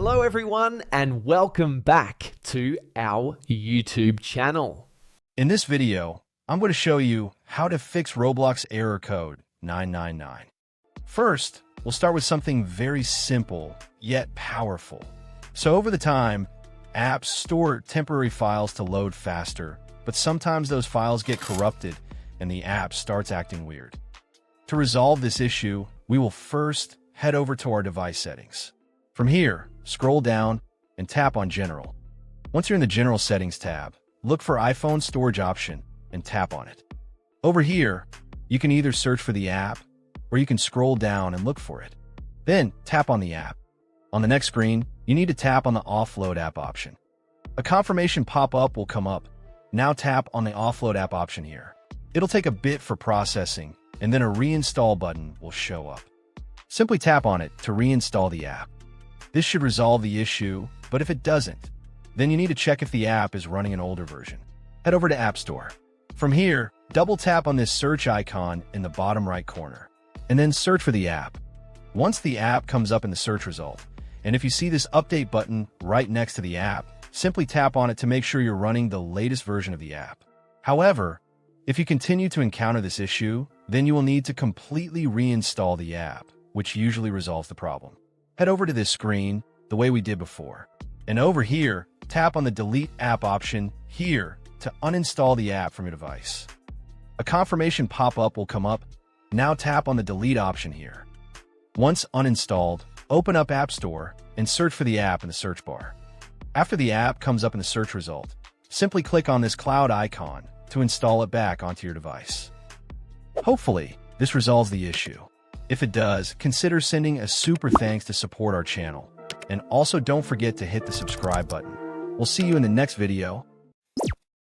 Hello everyone and welcome back to our YouTube channel. In this video, I'm going to show you how to fix Roblox error code 999. First, we'll start with something very simple yet powerful. So over the time, apps store temporary files to load faster, but sometimes those files get corrupted and the app starts acting weird. To resolve this issue, we will first head over to our device settings. From here, scroll down and tap on General. Once you're in the General Settings tab, look for iPhone Storage option and tap on it. Over here, you can either search for the app or you can scroll down and look for it. Then tap on the app. On the next screen, you need to tap on the Offload app option. A confirmation pop-up will come up. Now tap on the Offload app option here. It'll take a bit for processing, and then a reinstall button will show up. Simply tap on it to reinstall the app. This should resolve the issue, but if it doesn't, then you need to check if the app is running an older version. Head over to App Store. From here, double tap on this search icon in the bottom right corner, and then search for the app. Once the app comes up in the search result, and if you see this update button right next to the app, simply tap on it to make sure you're running the latest version of the app. However, if you continue to encounter this issue, then you will need to completely reinstall the app, which usually resolves the problem. Head over to this screen the way we did before. And over here, tap on the Delete App option here to uninstall the app from your device. A confirmation pop-up will come up. Now tap on the Delete option here. Once uninstalled, open up App Store and search for the app in the search bar. After the app comes up in the search result, simply click on this cloud icon to install it back onto your device. Hopefully, this resolves the issue. If it does, consider sending a super thanks to support our channel. And also don't forget to hit the subscribe button. We'll see you in the next video.